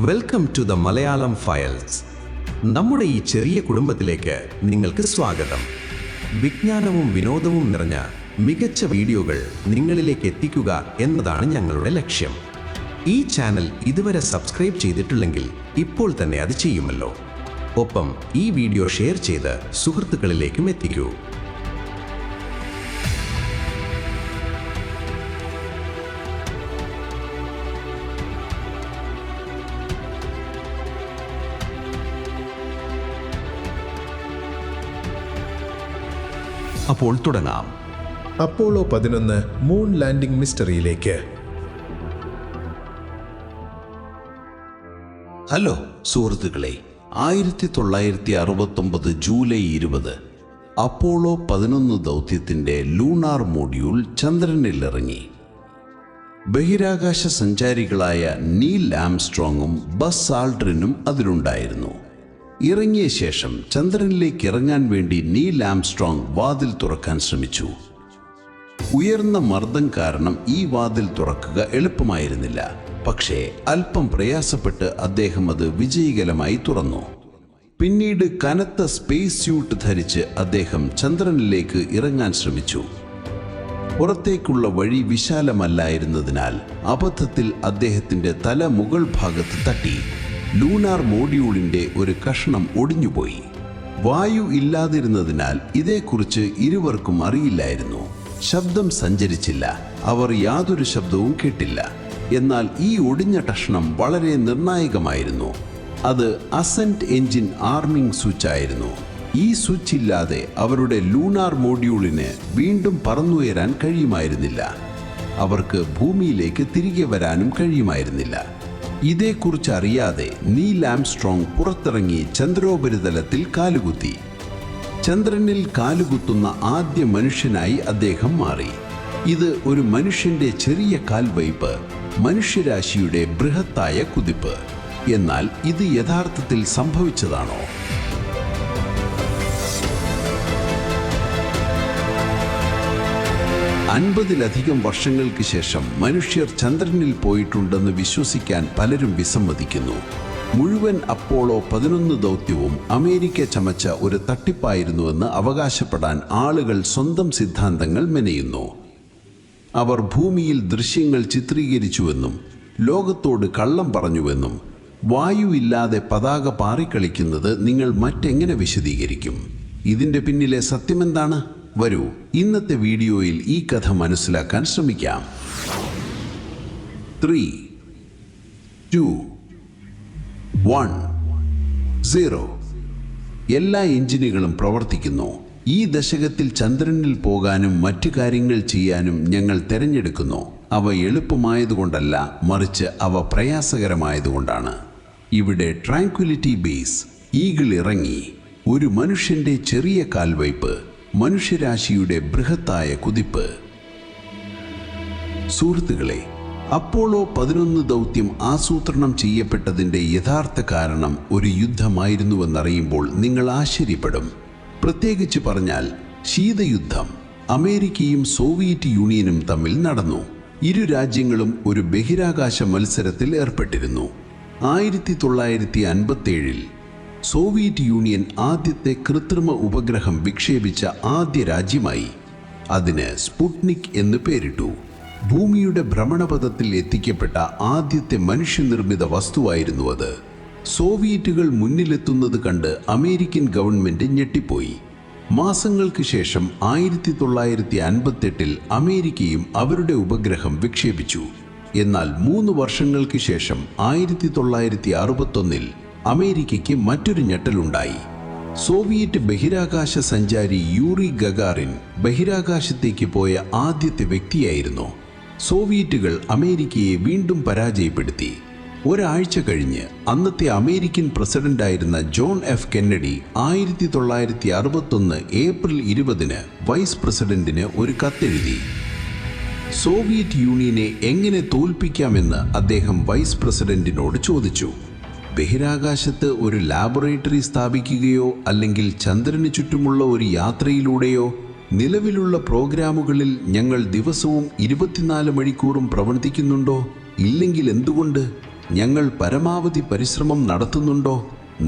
Welcome to the Malayalam files. നമ്മുടെ ഈ ചെറിയ കുടുംബത്തിലേക്ക് നിങ്ങൾക്ക് സ്വാഗതം. വിജ്ഞാനവും വിനോദവും നിറഞ്ഞ മികച്ച വീഡിയോകൾ നിങ്ങളിലേക്ക് എത്തിക്കുക എന്നതാണ് ഞങ്ങളുടെ ലക്ഷ്യം. ഈ ചാനൽ ഇതുവരെ സബ്സ്ക്രൈബ് ചെയ്തിട്ടില്ലെങ്കിൽ ഇപ്പോൾ തന്നെ അത് ചെയ്യുമല്ലോ. ഒപ്പം ഈ വീഡിയോ ഷെയർ ചെയ്ത് സുഹൃത്തുക്കളിലേക്കും എത്തിക്കൂ. അപ്പോൾ തുടങ്ങാം. അപ്പോളോ 11 മൂൺ ലാൻഡിംഗ് മിസ്റ്ററിയിലേക്ക്. ഹലോ സുഹൃത്തുക്കളെ, 1969 ജൂലൈ 20 അപ്പോളോ 11 ദൗത്യത്തിന്റെ ലൂണാർ മോഡ്യൂൾ ചന്ദ്രനിൽ ഇറങ്ങി. ബഹിരാകാശ സഞ്ചാരികളായ നീൽ ആംസ്ട്രോങ്ങും ബസ് ആൾഡ്രിനും അതിലുണ്ടായിരുന്നു. ഇറങ്ങിയ ശേഷം ചന്ദ്രനിലേക്ക് ഇറങ്ങാൻ വേണ്ടി നീൽ ആംസ്ട്രോങ് വാതിൽ തുറക്കാൻ ശ്രമിച്ചു. ഉയർന്ന മർദ്ദം കാരണം ഈ വാതിൽ തുറക്കുക എളുപ്പമായിരുന്നില്ല. പക്ഷേ അല്പം പ്രയാസപ്പെട്ട് അദ്ദേഹം അത് വിജയകരമായി തുറന്നു. പിന്നീട് കനത്ത സ്പേസ് സ്യൂട്ട് ധരിച്ച് അദ്ദേഹം ചന്ദ്രനിലേക്ക് ഇറങ്ങാൻ ശ്രമിച്ചു. പുറത്തേക്കുള്ള വഴി വിശാലമല്ലായിരുന്നതിനാൽ അബദ്ധത്തിൽ അദ്ദേഹത്തിന്റെ തല മുകൾ ഭാഗത്ത് തട്ടി. ലൂണാർ മോഡ്യൂളിന്റെ ഒരു കഷണം ഒടിഞ്ഞുപോയി. വായു ഇല്ലാതിരുന്നതിനാൽ ഇതേക്കുറിച്ച് ഇരുവർക്കും അറിയില്ലായിരുന്നു. ശബ്ദം സഞ്ചരിച്ചില്ല, അവർ യാതൊരു ശബ്ദവും കേട്ടില്ല. എന്നാൽ ഈ ഒടിഞ്ഞ കഷണം വളരെ നിർണായകമായിരുന്നു. അത് അസെന്റ് എഞ്ചിൻ ആർമിംഗ് സ്വിച്ച് ആയിരുന്നു. ഈ സ്വിച്ച് ഇല്ലാതെ അവരുടെ ലൂണാർ മോഡ്യൂളിന് വീണ്ടും പറന്നുയരാൻ കഴിയുമായിരുന്നില്ല. അവർക്ക് ഭൂമിയിലേക്ക് തിരികെ വരാനും കഴിയുമായിരുന്നില്ല. ഇതേക്കുറിച്ച് അറിയാതെ നീൽ ആംസ്ട്രോങ് പുറത്തിറങ്ങി ചന്ദ്രോപരിതലത്തിൽ കാലുകുത്തി. ചന്ദ്രനിൽ കാലുകുത്തുന്ന ആദ്യ മനുഷ്യനായി അദ്ദേഹം മാറി. ഇത് ഒരു മനുഷ്യന്റെ ചെറിയ കാൽവയ്പ്, മനുഷ്യരാശിയുടെ ബൃഹത്തായ കുതിപ്പ്. എന്നാൽ ഇത് യഥാർത്ഥത്തിൽ സംഭവിച്ചതാണോ? അൻപതിലധികം വർഷങ്ങൾക്ക് ശേഷം മനുഷ്യർ ചന്ദ്രനിൽ പോയിട്ടുണ്ടെന്ന് വിശ്വസിക്കാൻ പലരും വിസമ്മതിക്കുന്നു. മുഴുവൻ അപ്പോളോ 11 ദൗത്യവും അമേരിക്ക ചമച്ച ഒരു തട്ടിപ്പായിരുന്നുവെന്ന് അവകാശപ്പെടാൻ ആളുകൾ സ്വന്തം സിദ്ധാന്തങ്ങൾ മെനയുന്നു. അവർ ഭൂമിയിൽ ദൃശ്യങ്ങൾ ചിത്രീകരിച്ചുവെന്നും ലോകത്തോട് കള്ളം പറഞ്ഞുവെന്നും വായു ഇല്ലാതെ പതാക പാറിക്കളിക്കുന്നത് നിങ്ങൾ മറ്റെങ്ങനെ വിശദീകരിക്കും? ഇതിന്റെ പിന്നിലെ സത്യമെന്താണ്? വരൂ, ഇന്നത്തെ വീഡിയോയിൽ ഈ കഥ മനസ്സിലാക്കാൻ ശ്രമിക്കാം. 3, 2, 1, 0. എല്ലാ എഞ്ചിനുകളും പ്രവർത്തിക്കുന്നു. ഈ ദശകത്തിൽ ചന്ദ്രനിൽ പോകാനും മറ്റു കാര്യങ്ങൾ ചെയ്യാനും ഞങ്ങൾ തിരഞ്ഞെടുക്കുന്നു. അവ എളുപ്പമായതുകൊണ്ടല്ല, മറിച്ച് അവ പ്രയാസകരമായതുകൊണ്ടാണ്. ഇവിടെ ട്രാങ്ക്വിലിറ്റി ബേസ്, ഈഗിൾ ഇറങ്ങി. ഒരു മനുഷ്യന്റെ ചെറിയ കാൽവയ്പ്, മനുഷ്യരാശിയുടെ ബൃഹത്തായ കുതിപ്പ്. സുഹൃത്തുക്കളെ, അപ്പോളോ 11 ദൗത്യം ആസൂത്രണം ചെയ്യപ്പെട്ടതിന്റെ യഥാർത്ഥ കാരണം ഒരു യുദ്ധമായിരുന്നുവെന്നറിയുമ്പോൾ നിങ്ങൾ ആശ്ചര്യപ്പെടും. പ്രത്യേകിച്ച് പറഞ്ഞാൽ ശീതയുദ്ധം അമേരിക്കയും സോവിയറ്റ് യൂണിയനും തമ്മിൽ നടന്നു. ഇരു രാജ്യങ്ങളും ഒരു ബഹിരാകാശ മത്സരത്തിൽ ഏർപ്പെട്ടിരുന്നു. 1957 സോവിയറ്റ് യൂണിയൻ ആദ്യത്തെ കൃത്രിമ ഉപഗ്രഹം വിക്ഷേപിച്ച ആദ്യ രാജ്യമായി. അതിന് സ്പുട്നിക് എന്ന് പേരിട്ടു. ഭൂമിയുടെ ഭ്രമണപഥത്തിൽ എത്തിക്കപ്പെട്ട ആദ്യത്തെ മനുഷ്യനിർമ്മിത വസ്തുവായിരുന്നു അത്. സോവിയറ്റുകൾ മുന്നിലെത്തുന്നത് കണ്ട് അമേരിക്കൻ ഗവൺമെന്റ് ഞെട്ടിപ്പോയി. മാസങ്ങൾക്ക് ശേഷം 1958 അമേരിക്കയും അവരുടെ ഉപഗ്രഹം വിക്ഷേപിച്ചു. എന്നാൽ 3 വർഷങ്ങൾക്ക് ശേഷം 1961 അമേരിക്കയ്ക്ക് മറ്റൊരു ഞെട്ടലുണ്ടായി. സോവിയറ്റ് ബഹിരാകാശ സഞ്ചാരി യൂറി ഗഗാറിൻ ബഹിരാകാശത്തേക്ക് പോയ ആദ്യത്തെ വ്യക്തിയായിരുന്നു. സോവിയറ്റുകൾ അമേരിക്കയെ വീണ്ടും പരാജയപ്പെടുത്തി. ഒരാഴ്ച കഴിഞ്ഞ് അന്നത്തെ അമേരിക്കൻ പ്രസിഡന്റായിരുന്ന John F Kennedy 1961 April 20 vice പ്രസിഡന്റിന് ഒരു കത്തെഴുതി. സോവിയറ്റ് യൂണിയനെ എങ്ങനെ തോൽപ്പിക്കാമെന്ന് അദ്ദേഹം വൈസ് പ്രസിഡന്റിനോട് ചോദിച്ചു. ബഹിരാകാശത്ത് ഒരു ലാബോറട്ടറി സ്ഥാപിക്കുകയോ അല്ലെങ്കിൽ ചന്ദ്രന് ചുറ്റുമുള്ള ഒരു യാത്രയിലൂടെയോ? നിലവിലുള്ള പ്രോഗ്രാമുകളിൽ ഞങ്ങൾ ദിവസവും 24 മണിക്കൂറും പ്രവർത്തിക്കുന്നുണ്ടോ? ഇല്ലെങ്കിൽ എന്തുകൊണ്ട്? ഞങ്ങൾ പരമാവധി പരിശ്രമം നടത്തുന്നുണ്ടോ?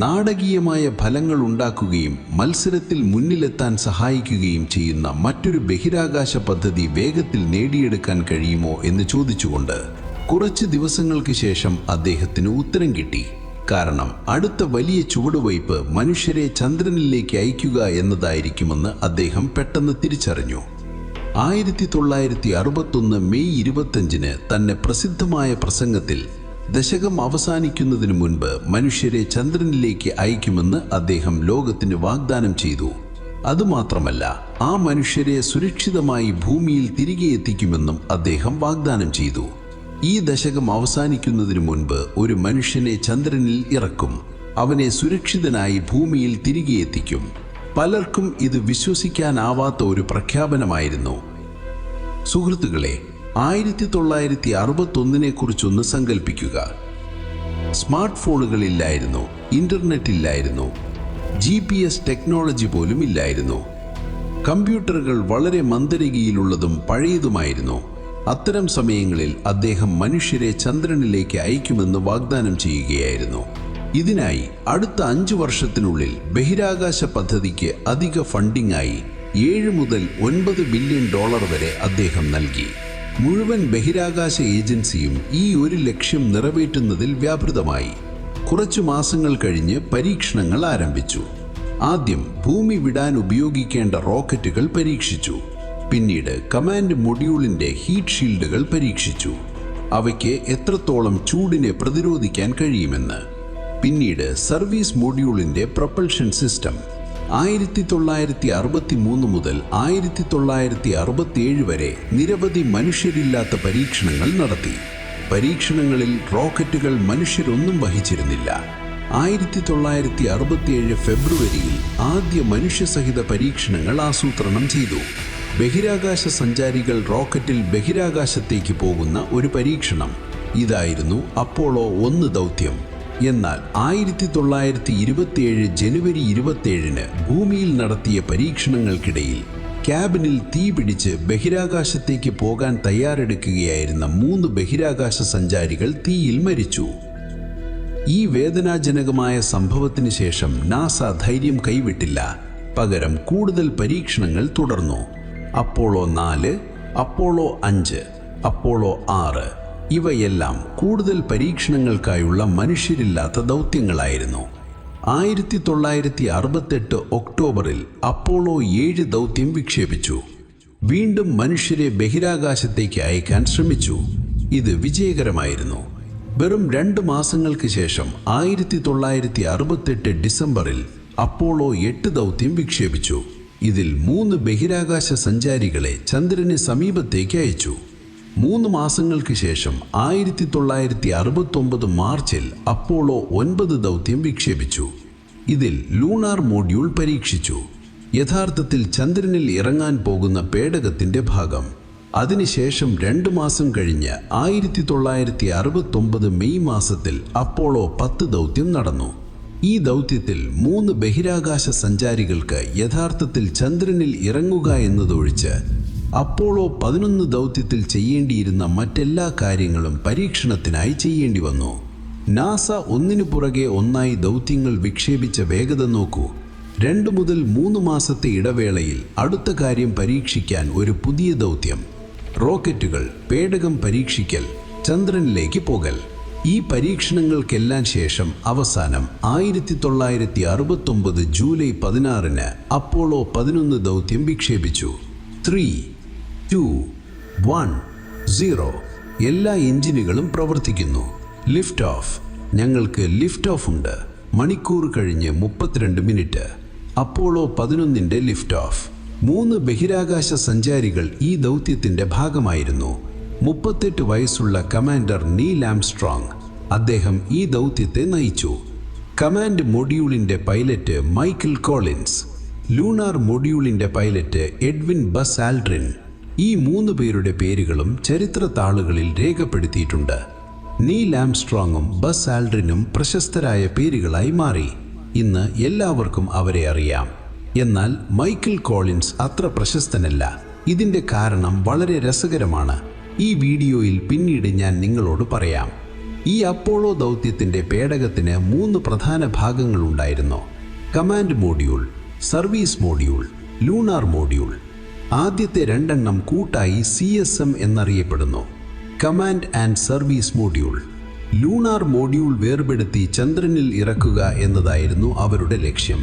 നാടകീയമായ ഫലങ്ങൾ ഉണ്ടാക്കുകയും മത്സരത്തിൽ മുന്നിലെത്താൻ സഹായിക്കുകയും ചെയ്യുന്ന മറ്റൊരു ബഹിരാകാശ പദ്ധതി വേഗത്തിൽ നേടിയെടുക്കാൻ കഴിയുമോ എന്ന് ചോദിച്ചുകൊണ്ട് കുറച്ച് ദിവസങ്ങൾക്ക് ശേഷം അദ്ദേഹത്തിന് ഉത്തരം കിട്ടി. കാരണം അടുത്ത വലിയ ചുവടുവയ്പ് മനുഷ്യരെ ചന്ദ്രനിലേക്ക് അയക്കുക എന്നതായിരിക്കുമെന്ന് അദ്ദേഹം പെട്ടെന്ന് തിരിച്ചറിഞ്ഞു. 1961 മെയ് 25 തന്നെ പ്രസിദ്ധമായ പ്രസംഗത്തിൽ ദശകം അവസാനിക്കുന്നതിന് മുൻപ് മനുഷ്യരെ ചന്ദ്രനിലേക്ക് അയക്കുമെന്ന് അദ്ദേഹം ലോകത്തിന് വാഗ്ദാനം ചെയ്തു. അതുമാത്രമല്ല, ആ മനുഷ്യരെ സുരക്ഷിതമായി ഭൂമിയിൽ തിരികെ എത്തിക്കുമെന്നും അദ്ദേഹം വാഗ്ദാനം ചെയ്തു. ഈ ദശകം അവസാനിക്കുന്നതിന് മുൻപ് ഒരു മനുഷ്യനെ ചന്ദ്രനിൽ ഇറക്കും, അവനെ സുരക്ഷിതനായി ഭൂമിയിൽ തിരികെ എത്തിക്കും. പലർക്കും ഇത് വിശ്വസിക്കാനാവാത്ത ഒരു പ്രഖ്യാപനമായിരുന്നു. സുഹൃത്തുക്കളെ, 1961 കുറിച്ചൊന്ന് സങ്കല്പിക്കുക. സ്മാർട്ട് ഫോണുകളില്ലായിരുന്നു, ഇന്റർനെറ്റ് ഇല്ലായിരുന്നു, GPS ടെക്നോളജി പോലും ഇല്ലായിരുന്നു. കമ്പ്യൂട്ടറുകൾ വളരെ മന്ദരഗതിയിലുള്ളതും പഴയതുമായിരുന്നു. അത്തരം സമയങ്ങളിൽ അദ്ദേഹം മനുഷ്യരെ ചന്ദ്രനിലേക്ക് അയക്കുമെന്ന് വാഗ്ദാനം ചെയ്യുകയായിരുന്നു. ഇതിനായി അടുത്ത 5 വർഷത്തിനുള്ളിൽ ബഹിരാകാശ പദ്ധതിക്ക് അധിക ഫണ്ടിംഗായി $7 മുതൽ $9 ബില്യൺ വരെ അദ്ദേഹം നൽകി. മുഴുവൻ ബഹിരാകാശ ഏജൻസിയും ഈ ഒരു ലക്ഷ്യം നിറവേറ്റുന്നതിൽ വ്യാപൃതമായി. കുറച്ചു മാസങ്ങൾ കഴിഞ്ഞ് പരീക്ഷണങ്ങൾ ആരംഭിച്ചു. ആദ്യം ഭൂമി വിടാൻ ഉപയോഗിക്കേണ്ട റോക്കറ്റുകൾ പരീക്ഷിച്ചു. പിന്നീട് കമാൻഡ് മൊഡ്യൂളിന്റെ ഹീറ്റ് ഷീൽഡുകൾ പരീക്ഷിച്ചു, അവയ്ക്ക് എത്രത്തോളം ചൂടിനെ പ്രതിരോധിക്കാൻ കഴിയുമെന്ന്. പിന്നീട് സർവീസ് മൊഡ്യൂളിന്റെ പ്രൊപ്പൽഷൻ സിസ്റ്റം. 1963 മുതൽ 1967 വരെ നിരവധി മനുഷ്യരില്ലാത്ത പരീക്ഷണങ്ങൾ നടത്തി. പരീക്ഷണങ്ങളിൽ റോക്കറ്റുകൾ മനുഷ്യരൊന്നും വഹിച്ചിരുന്നില്ല. 1967 ഫെബ്രുവരിയിൽ ആദ്യ മനുഷ്യസഹിത പരീക്ഷണങ്ങൾ ആസൂത്രണം ചെയ്തു. ബഹിരാകാശ സഞ്ചാരികൾ റോക്കറ്റിൽ ബഹിരാകാശത്തേക്ക് പോകുന്ന ഒരു പരീക്ഷണം. ഇതായിരുന്നു അപ്പോളോ 1 ദൗത്യം. എന്നാൽ 1927 ജനുവരി 27 ഭൂമിയിൽ നടത്തിയ പരീക്ഷണങ്ങൾക്കിടയിൽ ക്യാബിനിൽ തീപിടിച്ച് ബഹിരാകാശത്തേക്ക് പോകാൻ തയ്യാറെടുക്കുകയായിരുന്ന 3 ബഹിരാകാശ സഞ്ചാരികൾ തീയിൽ മരിച്ചു. ഈ വേദനാജനകമായ സംഭവത്തിന് ശേഷം നാസ ധൈര്യം കൈവിട്ടില്ല. പകരം കൂടുതൽ പരീക്ഷണങ്ങൾ തുടർന്നു. അപ്പോളോ 4, അപ്പോളോ 5, അപ്പോളോ 6 ഇവയെല്ലാം കൂടുതൽ പരീക്ഷണങ്ങൾക്കായുള്ള മനുഷ്യരില്ലാത്ത ദൗത്യങ്ങളായിരുന്നു. 1968 ഒക്ടോബറിൽ അപ്പോളോ 7 ദൗത്യം വിക്ഷേപിച്ചു. വീണ്ടും മനുഷ്യരെ ബഹിരാകാശത്തേക്ക് അയക്കാൻ ശ്രമിച്ചു. ഇത് വിജയകരമായിരുന്നു. വെറും 2 മാസങ്ങൾക്ക് ശേഷം 1968 ഡിസംബറിൽ അപ്പോളോ 8 ദൗത്യം വിക്ഷേപിച്ചു. ഇതിൽ 3 ബഹിരാകാശ സഞ്ചാരികളെ ചന്ദ്രന് സമീപത്തേക്ക് അയച്ചു. 3 മാസങ്ങൾക്ക് ശേഷം 1969 മാർച്ചിൽ അപ്പോളോ 9 ദൗത്യം വിക്ഷേപിച്ചു. ഇതിൽ ലൂണാർ മോഡ്യൂൾ പരീക്ഷിച്ചു, യഥാർത്ഥത്തിൽ ചന്ദ്രനിൽ ഇറങ്ങാൻ പോകുന്ന പേടകത്തിന്റെ ഭാഗം. അതിനുശേഷം 2 മാസം കഴിഞ്ഞ് 1969 മെയ് മാസത്തിൽ അപ്പോളോ 10 ദൗത്യം നടന്നു. ഈ ദൗത്യത്തിൽ 3 ബഹിരാകാശ സഞ്ചാരികൾക്ക് യഥാർത്ഥത്തിൽ ചന്ദ്രനിൽ ഇറങ്ങുക എന്നതൊഴിച്ച് അപ്പോളോ 11 ദൗത്യത്തിൽ ചെയ്യേണ്ടിയിരുന്ന മറ്റെല്ലാ കാര്യങ്ങളും പരീക്ഷണത്തിനായി ചെയ്യേണ്ടി വന്നു. നാസ ഒന്നിനു പുറകെ ഒന്നായി ദൗത്യങ്ങൾ വിക്ഷേപിച്ച വേഗത നോക്കൂ. 2 മുതൽ 3 മാസത്തെ ഇടവേളയിൽ അടുത്ത കാര്യം പരീക്ഷിക്കാൻ ഒരു പുതിയ ദൗത്യം. റോക്കറ്റുകൾ, പേടകം പരീക്ഷിക്കൽ, ചന്ദ്രനിലേക്ക് പോകൽ. ഈ പരീക്ഷണങ്ങൾക്കെല്ലാം ശേഷം അവസാനം 1969 ജൂലൈ 16 അപ്പോളോ 11 ദൗത്യം വിക്ഷേപിച്ചു. 3, 2, 1, 0 എല്ലാ എഞ്ചിനുകളും പ്രവർത്തിക്കുന്നു. Lift off. ഞങ്ങൾക്ക് ലിഫ്റ്റ് ഓഫ് ഉണ്ട്. മണിക്കൂർ കഴിഞ്ഞ് 32 മിനിറ്റ്. അപ്പോളോ 11ന്റെ ലിഫ്റ്റ് ഓഫ്. 3 ബഹിരാകാശ സഞ്ചാരികൾ ഈ ദൗത്യത്തിന്റെ ഭാഗമായിരുന്നു. 38 വയസ്സുള്ള കമാൻഡർ നീൽ ആംസ്ട്രോങ്. അദ്ദേഹം ഈ ദൗത്യത്തെ നയിച്ചു. കമാൻഡ് മൊഡ്യൂളിന്റെ പൈലറ്റ് മൈക്കൽ കോളിൻസ്. ലൂണാർ മൊഡ്യൂളിന്റെ പൈലറ്റ് എഡ്വിൻ ബസ് ആൽഡ്രിൻ. ഈ 3 പേരുടെ പേരുകളും ചരിത്ര താളുകളിൽ രേഖപ്പെടുത്തിയിട്ടുണ്ട്. നീൽ ആംസ്ട്രോങ്ങും ബസ് ആൽഡ്രിനും പ്രശസ്തരായ പേരുകളായി മാറി. ഇന്ന് എല്ലാവർക്കും അവരെ അറിയാം. എന്നാൽ മൈക്കൽ കോളിൻസ് അത്ര പ്രശസ്തനല്ല. ഇതിന്റെ കാരണം വളരെ രസകരമാണ്. ഈ വീഡിയോയിൽ പിന്നീട് ഞാൻ നിങ്ങളോട് പറയാം. ഈ അപ്പോളോ ദൗത്യത്തിൻ്റെ പേടകത്തിന് 3 പ്രധാന ഭാഗങ്ങളുണ്ടായിരുന്നു: command module, service module, lunar module. ആദ്യത്തെ 2 എണ്ണം കൂട്ടായി CSM എന്നറിയപ്പെടുന്നു, command and service module. Lunar module വേർപെടുത്തി ചന്ദ്രനിൽ ഇറക്കുക എന്നതായിരുന്നു അവരുടെ ലക്ഷ്യം.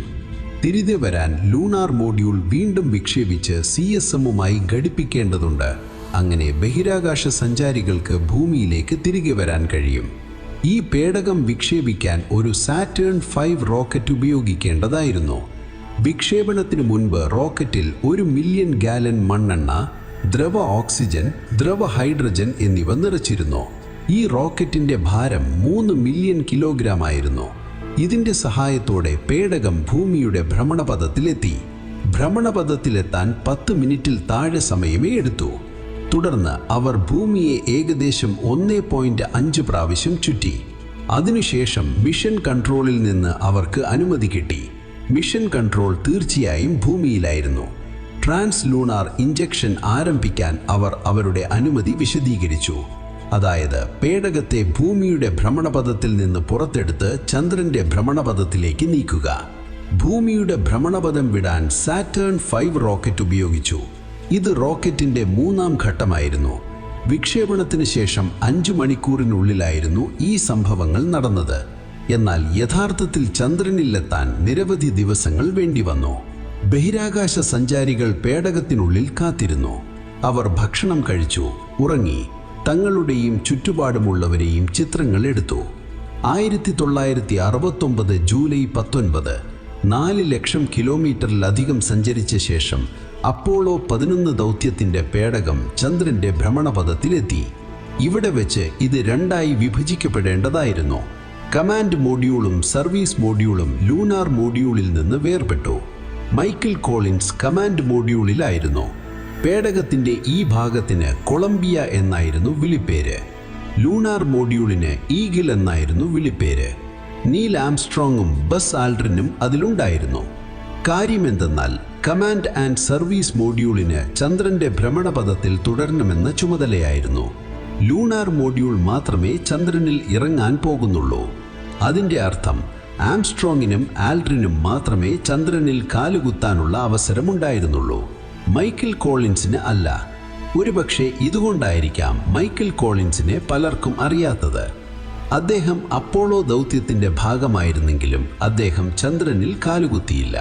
തിരികെ വരാൻ ലൂണാർ മോഡ്യൂൾ വീണ്ടും വിക്ഷേപിച്ച് CSMുമായി ഘടിപ്പിക്കേണ്ടതുണ്ട്. അങ്ങനെ ബഹിരാകാശ സഞ്ചാരികൾക്ക് ഭൂമിയിലേക്ക് തിരികെ വരാൻ കഴിയും. ഈ പേടകം വിക്ഷേപിക്കാൻ ഒരു സാറ്റേൺ 5 റോക്കറ്റ് ഉപയോഗിക്കേണ്ടതായിരുന്നു. വിക്ഷേപണത്തിന് മുൻപ് റോക്കറ്റിൽ 1 മില്യൺ ഗാലൻ മണ്ണെണ്ണ, ദ്രവ ഓക്സിജൻ, ദ്രവ ഹൈഡ്രജൻ എന്നിവ നിറച്ചിരുന്നു. ഈ റോക്കറ്റിന്റെ ഭാരം 3 മില്യൺ കിലോഗ്രാം ആയിരുന്നു. ഇതിന്റെ സഹായത്തോടെ പേടകം ഭൂമിയുടെ ഭ്രമണപഥത്തിലെത്തി. ഭ്രമണപഥത്തിലെത്താൻ 10 മിനിറ്റിൽ താഴെ സമയമേ എടുത്തു. തുടർന്ന് അവർ ഭൂമിയെ ഏകദേശം 1.5 പ്രാവശ്യം ചുറ്റി. അതിനുശേഷം മിഷൻ കൺട്രോളിൽ നിന്ന് അവർക്ക് അനുമതി കിട്ടി. മിഷൻ കൺട്രോൾ തീർച്ചയായും ഭൂമിയിലായിരുന്നു. ട്രാൻസ് ലൂണാർ ഇഞ്ചക്ഷൻ ആരംഭിക്കാൻ അവർ അവരുടെ അനുമതി വിശദീകരിച്ചു. അതായത് പേടകത്തെ ഭൂമിയുടെ ഭ്രമണപഥത്തിൽ നിന്ന് പുറത്തെടുത്ത് ചന്ദ്രന്റെ ഭ്രമണപഥത്തിലേക്ക് നീക്കുക. ഭൂമിയുടെ ഭ്രമണപഥം വിടാൻ സാറ്റേൺ 5 റോക്കറ്റ് ഉപയോഗിച്ചു. ഇത് റോക്കറ്റിന്റെ 3ാം ഘട്ടമായിരുന്നു. വിക്ഷേപണത്തിന് ശേഷം 5 മണിക്കൂറിനുള്ളിലായിരുന്നു ഈ സംഭവങ്ങൾ നടന്നത്. എന്നാൽ യഥാർത്ഥത്തിൽ ചന്ദ്രനിലെത്താൻ നിരവധി ദിവസങ്ങൾ വേണ്ടിവന്നു. ബഹിരാകാശ സഞ്ചാരികൾ പേടകത്തിനുള്ളിൽ കാത്തിരുന്നു. അവർ ഭക്ഷണം കഴിച്ചു, ഉറങ്ങി, തങ്ങളുടെയും ചുറ്റുപാടുമുള്ളവരെയും ചിത്രങ്ങൾ എടുത്തു. 1969 ജൂലൈ 19, 4 ലക്ഷം കിലോമീറ്ററിലധികം സഞ്ചരിച്ച ശേഷം അപ്പോളോ 11 ദൗത്യത്തിന്റെ പേടകം ചന്ദ്രന്റെ ഭ്രമണപഥത്തിലെത്തി. ഇവിടെ വെച്ച് ഇത് 2ആയി വിഭജിക്കപ്പെടേണ്ടതായിരുന്നു. കമാൻഡ് മോഡ്യൂളും സർവീസ് മോഡ്യൂളും ലൂണാർ മോഡ്യൂളിൽ നിന്ന് വേർപെട്ടു. മൈക്കിൾ കോളിൻസ് കമാൻഡ് മോഡ്യൂളിലായിരുന്നു. പേടകത്തിന്റെ ഈ ഭാഗത്തിന് കൊളംബിയ എന്നായിരുന്നു വിളിപ്പേര്. ലൂണാർ മോഡ്യൂളിന് ഈഗിൾ എന്നായിരുന്നു വിളിപ്പേര്. നീൽ ആംസ്ട്രോങ്ങും ബസ് ആൽഡ്രിനും അതിലുണ്ടായിരുന്നു. കാര്യമെന്തെന്നാൽ കമാൻഡ് ആൻഡ് സർവീസ് മോഡ്യൂളിന് ചന്ദ്രന്റെ ഭ്രമണപഥത്തിൽ തുടരണമെന്ന ചുമതലയായിരുന്നു. ലൂണാർ മോഡ്യൂൾ മാത്രമേ ചന്ദ്രനിൽ ഇറങ്ങാൻ പോകുന്നുള്ളൂ. അതിൻ്റെ അർത്ഥം ആംസ്ട്രോങ്ങിനും ആൽഡ്രിനും മാത്രമേ ചന്ദ്രനിൽ കാലുകുത്താനുള്ള അവസരമുണ്ടായിരുന്നുള്ളൂ, മൈക്കിൾ കോളിൻസിന് അല്ല. ഒരുപക്ഷെ ഇതുകൊണ്ടായിരിക്കാം മൈക്കിൾ കോളിൻസിനെ പലർക്കും അറിയാത്തത്. അദ്ദേഹം അപ്പോളോ ദൗത്യത്തിന്റെ ഭാഗമായിരുന്നെങ്കിലും അദ്ദേഹം ചന്ദ്രനിൽ കാലുകുത്തിയില്ല.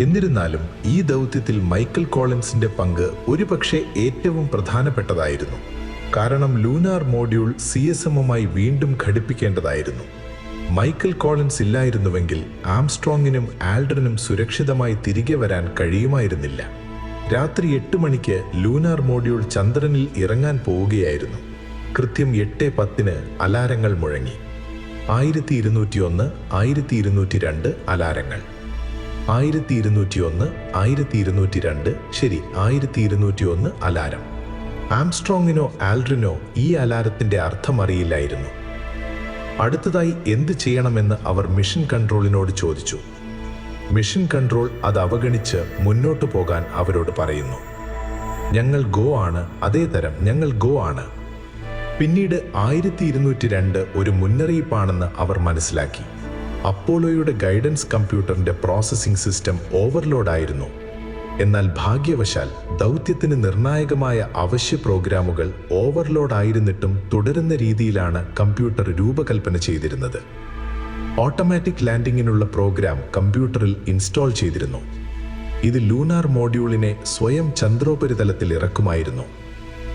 എന്നിരുന്നാലും ഈ ദൗത്യത്തിൽ മൈക്കിൾ കോളിൻസിന്റെ പങ്ക് ഒരുപക്ഷെ ഏറ്റവും പ്രധാനപ്പെട്ടതായിരുന്നു. കാരണം ലൂണാർ മോഡ്യൂൾ CSMുമായി വീണ്ടും ഘടിപ്പിക്കേണ്ടതായിരുന്നു. മൈക്കിൾ കോളിൻസ് ഇല്ലായിരുന്നുവെങ്കിൽ ആംസ്ട്രോങ്ങിനും ആൽഡ്രിനും സുരക്ഷിതമായി തിരികെ വരാൻ കഴിയുമായിരുന്നില്ല. രാത്രി 8 മണിക്ക് ലൂണാർ മോഡ്യൂൾ ചന്ദ്രനിൽ ഇറങ്ങാൻ പോവുകയായിരുന്നു. കൃത്യം 8:10 അലാരങ്ങൾ മുഴങ്ങി. 1201, 1202 അലാരങ്ങൾ. 1201, 1202, ശരി, 1201 അലാരം. ആംസ്ട്രോങ്ങിനോ ആൽഡ്രിനോ ഈ അലാരത്തിന്റെ അർത്ഥം അറിയില്ലായിരുന്നു. അടുത്തതായി എന്ത് ചെയ്യണമെന്ന് അവർ മിഷൻ കൺട്രോളിനോട് ചോദിച്ചു. മിഷൻ കൺട്രോൾ അത് അവഗണിച്ച് മുന്നോട്ടു പോകാൻ അവരോട് പറയുന്നു. ഞങ്ങൾ ഗോ ആണ്, അതേ തരം, ഞങ്ങൾ ഗോ ആണ്. പിന്നീട് 1202 ഒരു മുന്നറിയിപ്പാണെന്ന് അവർ മനസ്സിലാക്കി. അപ്പോളോയുടെ ഗൈഡൻസ് കമ്പ്യൂട്ടറിന്റെ പ്രോസസ്സിംഗ് സിസ്റ്റം ഓവർലോഡായിരുന്നു. എന്നാൽ ഭാഗ്യവശാൽ ദൗത്യത്തിന് നിർണായകമായ അവശ്യ പ്രോഗ്രാമുകൾ ഓവർലോഡ് ആയിരുന്നിട്ടും തുടരുന്ന രീതിയിലാണ് കമ്പ്യൂട്ടർ രൂപകൽപ്പന ചെയ്തിരുന്നത്. ഓട്ടോമാറ്റിക് ലാൻഡിങ്ങിനുള്ള പ്രോഗ്രാം കമ്പ്യൂട്ടറിൽ ഇൻസ്റ്റാൾ ചെയ്തിരുന്നു. ഇത് ലൂണാർ മോഡ്യൂളിനെ സ്വയം ചന്ദ്രോപരിതലത്തിൽ ഇറക്കുമായിരുന്നു.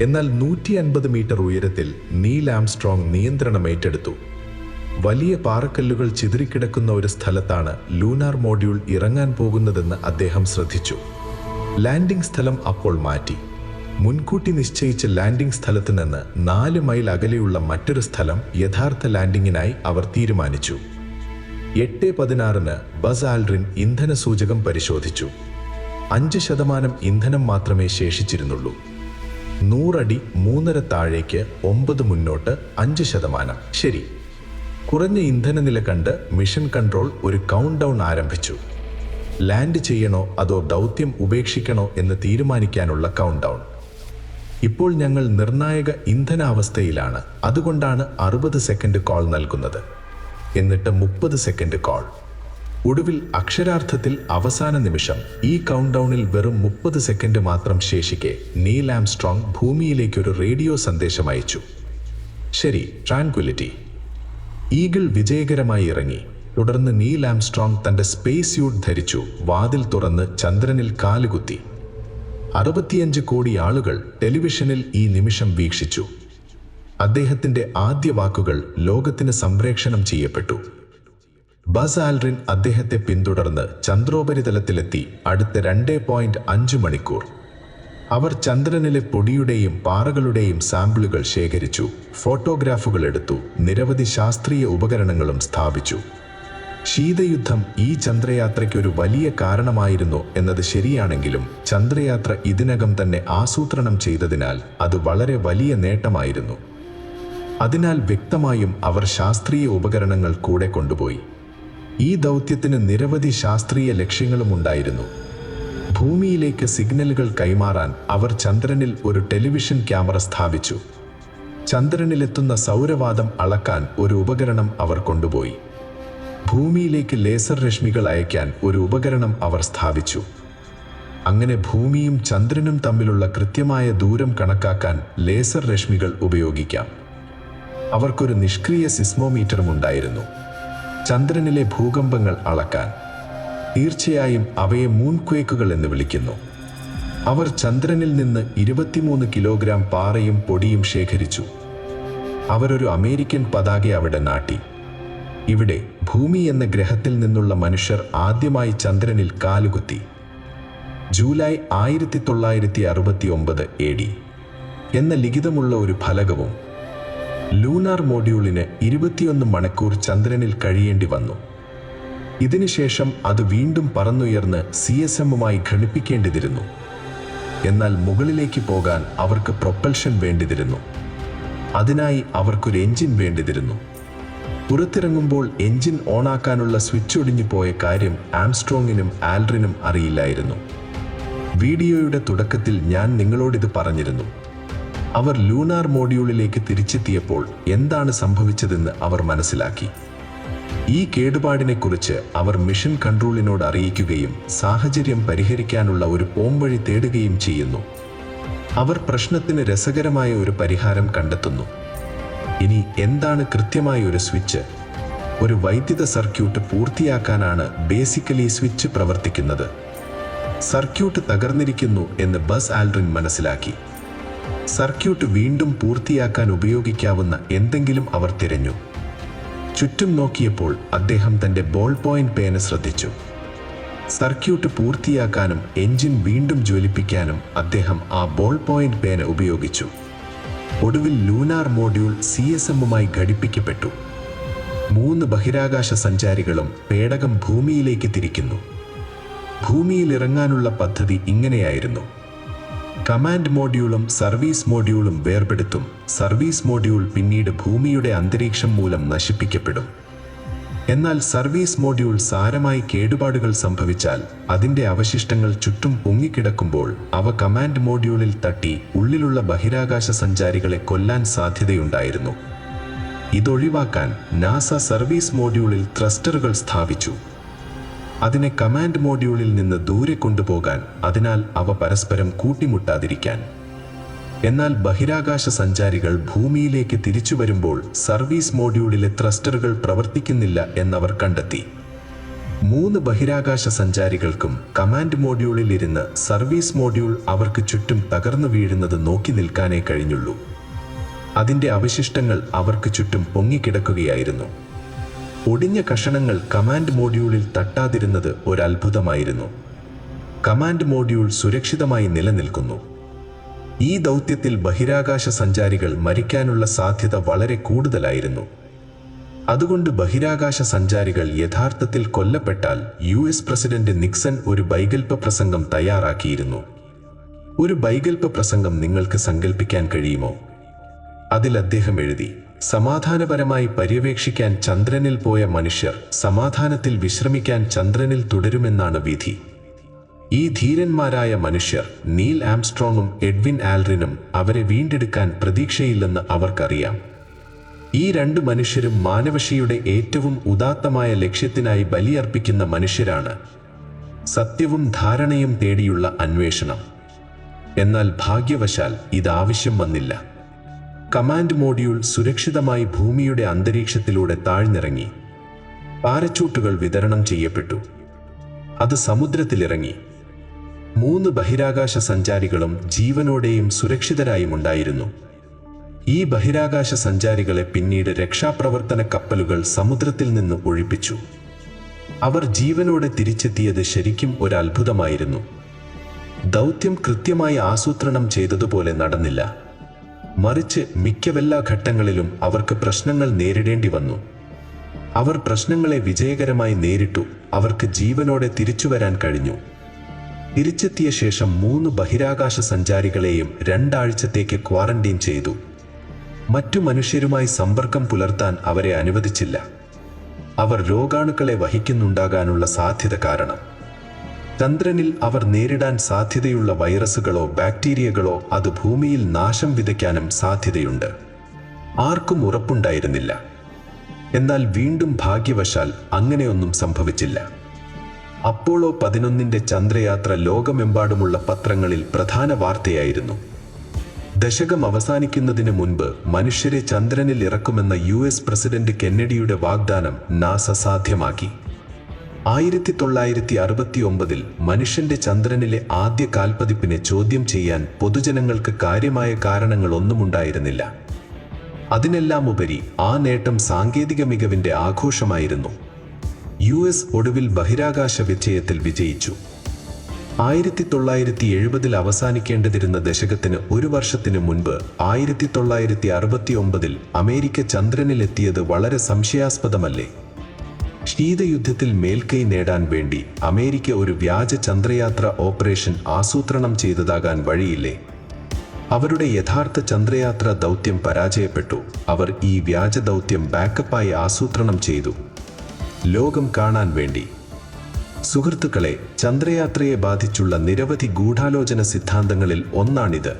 എന്നാൽ 150 മീറ്റർ ഉയരത്തിൽ നീൽ ആംസ്ട്രോങ് നിയന്ത്രണം ഏറ്റെടുത്തു. വലിയ പാറക്കല്ലുകൾ ചിതറിക്കിടക്കുന്ന ഒരു സ്ഥലത്താണ് ലൂണാർ മോഡ്യൂൾ ഇറങ്ങാൻ പോകുന്നതെന്ന് അദ്ദേഹം ശ്രദ്ധിച്ചു. ലാൻഡിംഗ് സ്ഥലം അപ്പോൾ മാറ്റി. മുൻകൂട്ടി നിശ്ചയിച്ച ലാൻഡിംഗ് സ്ഥലത്ത് നിന്ന് 4 മൈൽ അകലെയുള്ള മറ്റൊരു സ്ഥലം യഥാർത്ഥ ലാൻഡിങ്ങിനായി അവർ തീരുമാനിച്ചു. 8:16 ബസ് ആൽഡ്രിൻ ഇന്ധന സൂചകം പരിശോധിച്ചു. 5% ഇന്ധനം മാത്രമേ ശേഷിച്ചിരുന്നുള്ളൂ. 100 അടി 3.5 താഴേക്ക്, 9 മുന്നോട്ട്, 5%. ശരി. കുറഞ്ഞ ഇന്ധനനില കണ്ട് മിഷൻ കൺട്രോൾ ഒരു കൗണ്ട് ഡൗൺ ആരംഭിച്ചു. ലാൻഡ് ചെയ്യണോ അതോ ദൗത്യം ഉപേക്ഷിക്കണോ എന്ന് തീരുമാനിക്കാനുള്ള കൗണ്ട് ഡൗൺ. ഇപ്പോൾ ഞങ്ങൾ നിർണായക ഇന്ധനാവസ്ഥയിലാണ്, അതുകൊണ്ടാണ് 60 സെക്കൻഡ് കോൾ നൽകുന്നത്. എന്നിട്ട് 30 സെക്കൻഡ് കോൾ. ഒടുവിൽ അക്ഷരാർത്ഥത്തിൽ അവസാന നിമിഷം ഈ കൗണ്ട് ഡൗണിൽ വെറും 30 സെക്കൻഡ് മാത്രം ശേഷിക്കെ നീൽ ആംസ്ട്രോങ് ഭൂമിയിലേക്കൊരു റേഡിയോ സന്ദേശം അയച്ചു. ശരി, ട്രാൻക്വിലിറ്റി. ഈഗിൾ വിജയകരമായി ഇറങ്ങി. തുടർന്ന് നീൽ ആംസ്ട്രോങ് തന്റെ സ്പേസ് സ്യൂട്ട് ധരിച്ചു, വാതിൽ തുറന്ന് ചന്ദ്രനിൽ കാലുകുത്തി. 65 കോടി ആളുകൾ ടെലിവിഷനിൽ ഈ നിമിഷം വീക്ഷിച്ചു. അദ്ദേഹത്തിന്റെ ആദ്യ വാക്കുകൾ ലോകത്തിന് സംപ്രേക്ഷണം ചെയ്യപ്പെട്ടു. ബസ് ആൽഡ്രിൻ അദ്ദേഹത്തെ പിന്തുടർന്ന് ചന്ദ്രോപരിതലത്തിലെത്തി. അടുത്ത 2.5 മണിക്കൂർ അവർ ചന്ദ്രനിലെ പൊടിയുടെയും പാറകളുടെയും സാമ്പിളുകൾ ശേഖരിച്ചു, ഫോട്ടോഗ്രാഫുകൾ എടുത്തു, നിരവധി ശാസ്ത്രീയ ഉപകരണങ്ങളും സ്ഥാപിച്ചു. ശീതയുദ്ധം ഈ ചന്ദ്രയാത്രയ്ക്ക് ഒരു വലിയ കാരണമായിരുന്നു എന്നത് ശരിയാണെങ്കിലും ചന്ദ്രയാത്ര ഇതിനകം തന്നെ ആസൂത്രണം ചെയ്തതിനാൽ അത് വളരെ വലിയ നേട്ടമായിരുന്നു. അതിനാൽ വ്യക്തമായും അവർ ശാസ്ത്രീയ ഉപകരണങ്ങൾ കൂടെ കൊണ്ടുപോയി. ഈ ദൗത്യത്തിന് നിരവധി ശാസ്ത്രീയ ലക്ഷ്യങ്ങളും ഉണ്ടായിരുന്നു. ഭൂമിയിലേക്ക് സിഗ്നലുകൾ കൈമാറാൻ അവർ ചന്ദ്രനിൽ ഒരു ടെലിവിഷൻ ക്യാമറ സ്ഥാപിച്ചു. ചന്ദ്രനിലെത്തുന്ന സൗരവാദം അളക്കാൻ ഒരു ഉപകരണം അവർ കൊണ്ടുപോയി. ഭൂമിയിലേക്ക് ലേസർ രശ്മികൾ അയക്കാൻ ഒരു ഉപകരണം അവർ സ്ഥാപിച്ചു. അങ്ങനെ ഭൂമിയും ചന്ദ്രനും തമ്മിലുള്ള കൃത്യമായ ദൂരം കണക്കാക്കാൻ ലേസർ രശ്മികൾ ഉപയോഗിക്കാം. അവർക്കൊരു നിഷ്ക്രിയ സിസ്മോമീറ്ററും ഉണ്ടായിരുന്നു, ചന്ദ്രനിലെ ഭൂകമ്പങ്ങൾ അളക്കാൻ. തീർച്ചയായും അവയെ മൂൺക്വേക്കുകൾ എന്ന് വിളിക്കുന്നു. അവർ ചന്ദ്രനിൽ നിന്ന് 23 കിലോഗ്രാം പാറയും പൊടിയും ശേഖരിച്ചു. അവരൊരു അമേരിക്കൻ പതാക അവിടെ നാട്ടി. ഇവിടെ ഭൂമി എന്ന ഗ്രഹത്തിൽ നിന്നുള്ള മനുഷ്യർ ആദ്യമായി ചന്ദ്രനിൽ കാലുകുത്തി. ജൂലൈ 1969 AD എന്ന ലിഖിതമുള്ള ഒരു ഫലകവും. ലൂണാർ മോഡ്യൂളിന് 21 മണിക്കൂർ ചന്ദ്രനിൽ കഴിയേണ്ടി വന്നു. ഇതിനുശേഷം അത് വീണ്ടും പറന്നുയർന്ന് CSMമായി ഘടിപ്പിക്കേണ്ടിയിരുന്നു. എന്നാൽ മുകളിലേക്ക് പോകാൻ അവർക്ക് പ്രൊപ്പൽഷൻ വേണ്ടിയിരുന്നു. അതിനായി അവർക്കൊരു എഞ്ചിൻ വേണ്ടിയിരുന്നു. പുറത്തിറങ്ങുമ്പോൾ എഞ്ചിൻ ഓണാക്കാനുള്ള സ്വിച്ച് ഒടിഞ്ഞു പോയ കാര്യം ആംസ്ട്രോങ്ങിനും ആൽഡ്രിനും അറിയില്ലായിരുന്നു. വീഡിയോയുടെ തുടക്കത്തിൽ ഞാൻ നിങ്ങളോടിത് പറഞ്ഞിരുന്നു. അവർ ലൂണാർ മോഡ്യൂളിലേക്ക് തിരിച്ചെത്തിയപ്പോൾ എന്താണ് സംഭവിച്ചതെന്ന് അവർ മനസ്സിലാക്കി. ഈ കേടുപാടിനെക്കുറിച്ച് അവർ മിഷൻ കൺട്രോളിനോട് അറിയിക്കുകയും സാഹചര്യം പരിഹരിക്കാനുള്ള ഒരു പോംവഴി തേടുകയും ചെയ്യുന്നു. അവർ പ്രശ്നത്തിന് രസകരമായ ഒരു പരിഹാരം കണ്ടെത്തുന്നു. ഇനി എന്താണ് കൃത്യമായ ഒരു സ്വിച്ച്? ഒരു വൈദ്യുത സർക്യൂട്ട് പൂർത്തിയാക്കാനാണ് ബേസിക്കലി സ്വിച്ച് പ്രവർത്തിക്കുന്നത്. സർക്യൂട്ട് തകർന്നിരിക്കുന്നു എന്ന് ബസ് ആൽഡ്രിൻ മനസ്സിലാക്കി. സർക്യൂട്ട് വീണ്ടും പൂർത്തിയാക്കാൻ ഉപയോഗിക്കാവുന്ന എന്തെങ്കിലും അവർ തിരഞ്ഞു. ചുറ്റും നോക്കിയപ്പോൾ അദ്ദേഹം തന്റെ ബോൾ പോയിന്റ് പേന ശ്രദ്ധിച്ചു. സർക്യൂട്ട് പൂർത്തിയാക്കാനും എഞ്ചിൻ വീണ്ടും ജ്വലിപ്പിക്കാനും അദ്ദേഹം ആ ബോൾ പോയിന്റ് പേന ഉപയോഗിച്ചു. ഒടുവിൽ ലൂണാർ മോഡ്യൂൾ CSMമായി ഘടിപ്പിക്കപ്പെട്ടു. 3 ബഹിരാകാശ സഞ്ചാരികളും പേടകം ഭൂമിയിലേക്ക് തിരിക്കുന്നു. ഭൂമിയിൽ ഇറങ്ങാനുള്ള പദ്ധതി ഇങ്ങനെയായിരുന്നു. കമാൻഡ് മോഡ്യൂളും സർവീസ് മോഡ്യൂളും വേർപെടുത്തും. സർവീസ് മോഡ്യൂൾ പിന്നീട് ഭൂമിയുടെ അന്തരീക്ഷം മൂലം നശിപ്പിക്കപ്പെടും. എന്നാൽ സർവീസ് മോഡ്യൂൾ സാരമായി കേടുപാടുകൾ സംഭവിച്ചാൽ അതിൻ്റെ അവശിഷ്ടങ്ങൾ ചുറ്റും പൊങ്ങിക്കിടക്കുമ്പോൾ അവ കമാൻഡ് മോഡ്യൂളിൽ തട്ടി ഉള്ളിലുള്ള ബഹിരാകാശ സഞ്ചാരികളെ കൊല്ലാൻ സാധ്യതയുണ്ടായിരുന്നു. ഇതൊഴിവാക്കാൻ നാസ സർവീസ് മോഡ്യൂളിൽ ത്രസ്റ്ററുകൾ സ്ഥാപിച്ചു. അതിനെ കമാൻഡ് മോഡ്യൂളിൽ നിന്ന് ദൂരെ കൊണ്ടുപോകാൻ, അതിനാൽ അവ പരസ്പരം കൂട്ടിമുട്ടാതിരിക്കാൻ. എന്നാൽ ബഹിരാകാശ സഞ്ചാരികൾ ഭൂമിയിലേക്ക് തിരിച്ചു വരുമ്പോൾ സർവീസ് മോഡ്യൂളിലെ ത്രസ്റ്ററുകൾ പ്രവർത്തിക്കുന്നില്ല എന്നവർ കണ്ടെത്തി. 3 ബഹിരാകാശ സഞ്ചാരികൾക്കും കമാൻഡ് മോഡ്യൂളിൽ ഇരുന്ന് സർവീസ് മോഡ്യൂൾ അവർക്ക് ചുറ്റും തകർന്നു വീഴുന്നത് നോക്കി നിൽക്കാനേ കഴിഞ്ഞുള്ളൂ. അതിൻ്റെ അവശിഷ്ടങ്ങൾ അവർക്ക് ചുറ്റും പൊങ്ങിക്കിടക്കുകയായിരുന്നു. ഒടിഞ്ഞ കഷണങ്ങൾ കമാൻഡ് മോഡ്യൂളിൽ തട്ടാതിരുന്നത് ഒരത്ഭുതമായിരുന്നു. കമാൻഡ് മോഡ്യൂൾ സുരക്ഷിതമായി നിലനിൽക്കുന്നു. ഈ ദൗത്യത്തിൽ ബഹിരാകാശ സഞ്ചാരികൾ മരിക്കാനുള്ള സാധ്യത വളരെ കൂടുതലായിരുന്നു. അതുകൊണ്ട് ബഹിരാകാശ സഞ്ചാരികൾ യഥാർത്ഥത്തിൽ കൊല്ലപ്പെട്ടാൽ US പ്രസിഡന്റ് നിക്സൺ ഒരു ബൈകൽപ്പ പ്രസംഗം തയ്യാറാക്കിയിരുന്നു. ഒരു ബൈകൽപ്പ പ്രസംഗം നിങ്ങൾക്ക് സങ്കല്പിക്കാൻ കഴിയുമോ? അതിൽ അദ്ദേഹം എഴുതി, സമാധാനപരമായി പര്യവേക്ഷിക്കാൻ ചന്ദ്രനിൽ പോയ മനുഷ്യർ സമാധാനത്തിൽ വിശ്രമിക്കാൻ ചന്ദ്രനിൽ തുടരുമെന്നാണ് വിധി. ഈ ധീരന്മാരായ മനുഷ്യർ നീൽ ആംസ്ട്രോങ്ങും എഡ്വിൻ ആൽഡ്രിനും അവരെ വീണ്ടെടുക്കാൻ പ്രതീക്ഷയില്ലെന്ന് അവർക്കറിയാം. ഈ രണ്ട് മനുഷ്യരും മാനവശിയുടെ ഏറ്റവും ഉദാത്തമായ ലക്ഷ്യത്തിനായി ബലിയർപ്പിക്കുന്ന മനുഷ്യരാണ്. സത്യവും ധാരണയും തേടിയുള്ള അന്വേഷണം. എന്നാൽ ഭാഗ്യവശാൽ ഇതാവശ്യം വന്നില്ല. കമാൻഡ് മോഡ്യൂൾ സുരക്ഷിതമായി ഭൂമിയുടെ അന്തരീക്ഷത്തിലൂടെ താഴ്ന്നിറങ്ങി. പാരച്യൂട്ടുകൾ വിതരണം ചെയ്യപ്പെട്ടു. അത് സമുദ്രത്തിലിറങ്ങി. 3 ബഹിരാകാശ സഞ്ചാരികളും ജീവനോടെയും സുരക്ഷിതരായും ഉണ്ടായിരുന്നു. ഈ ബഹിരാകാശ സഞ്ചാരികളെ പിന്നീട് രക്ഷാപ്രവർത്തന കപ്പലുകൾ സമുദ്രത്തിൽ നിന്ന് ഒഴിപ്പിച്ചു. അവർ ജീവനോടെ തിരിച്ചെത്തിയത് ശരിക്കും ഒരു അത്ഭുതമായിരുന്നു. ദൗത്യം കൃത്യമായി ആസൂത്രണം ചെയ്തതുപോലെ നടന്നില്ല. മറിച്ച് മിക്കവെല്ലാ ഘട്ടങ്ങളിലും അവർക്ക് പ്രശ്നങ്ങൾ നേരിടേണ്ടി വന്നു. അവർ പ്രശ്നങ്ങളെ വിജയകരമായി നേരിട്ടു. അവർക്ക് ജീവനോടെ തിരിച്ചുവരാൻ കഴിഞ്ഞു. തിരിച്ചെത്തിയ ശേഷം 3 ബഹിരാകാശ സഞ്ചാരികളെയും 2 ആഴ്ചത്തേക്ക് ക്വാറന്റൈൻ ചെയ്തു. മറ്റു മനുഷ്യരുമായി സമ്പർക്കം പുലർത്താൻ അവരെ അനുവദിച്ചില്ല. അവർ രോഗാണുക്കളെ വഹിക്കുന്നുണ്ടാകാനുള്ള സാധ്യത കാരണം. ചന്ദ്രനിൽ അവർ നേരിടാൻ സാധ്യതയുള്ള വൈറസുകളോ ബാക്ടീരിയകളോ അത് ഭൂമിയിൽ നാശം വിതയ്ക്കാനും സാധ്യതയുണ്ട്. ആർക്കും ഉറപ്പുണ്ടായിരുന്നില്ല. എന്നാൽ വീണ്ടും ഭാഗ്യവശാൽ അങ്ങനെയൊന്നും സംഭവിച്ചില്ല. അപ്പോളോ 11ന്റെ ചന്ദ്രയാത്ര ലോകമെമ്പാടുമുള്ള പത്രങ്ങളിൽ പ്രധാന വാർത്തയായിരുന്നു. ദശകം അവസാനിക്കുന്നതിന് മുൻപ് മനുഷ്യരെ ചന്ദ്രനിൽ ഇറക്കുമെന്ന US പ്രസിഡന്റ് കെന്നഡിയുടെ വാഗ്ദാനം നാസ സാധ്യമാക്കി. 1969 മനുഷ്യന്റെ ചന്ദ്രനിലെ ആദ്യ കാൽപ്പതിപ്പിനെ ചോദ്യം ചെയ്യാൻ പൊതുജനങ്ങൾക്ക് കാര്യമായ കാരണങ്ങളൊന്നുമുണ്ടായിരുന്നില്ല. അതിനെല്ലാം ഉപരി ആ നേട്ടം സാങ്കേതിക മികവിന്റെ ആഘോഷമായിരുന്നു. US ഒടുവിൽ ബഹിരാകാശ വിജയത്തിൽ വിജയിച്ചു. 1970 അവസാനിക്കേണ്ടതിരുന്ന ദശകത്തിന് 1 വർഷത്തിനു മുൻപ് 1969 അമേരിക്ക ചന്ദ്രനിലെത്തിയത് വളരെ സംശയാസ്പദമല്ലേ? ശീതയുദ്ധത്തിൽ മേൽക്കൈ നേടാൻ വേണ്ടി അമേരിക്ക ഒരു വ്യാജ ചന്ദ്രയാത്ര ഓപ്പറേഷൻ ആസൂത്രണം ചെയ്തതാകാൻ വഴിയില്ലേ? അവരുടെ യഥാർത്ഥ ചന്ദ്രയാത്ര ദൗത്യം പരാജയപ്പെട്ടു. അവർ ഈ വ്യാജ ദൗത്യം ബാക്കപ്പായി ആസൂത്രണം ചെയ്തു, ലോകം കാണാൻ വേണ്ടി. സുഹൃത്തുക്കളെ, ചന്ദ്രയാത്രയെ ബാധിച്ചുള്ള നിരവധി ഗൂഢാലോചന സിദ്ധാന്തങ്ങളിൽ ഒന്നാണിത്.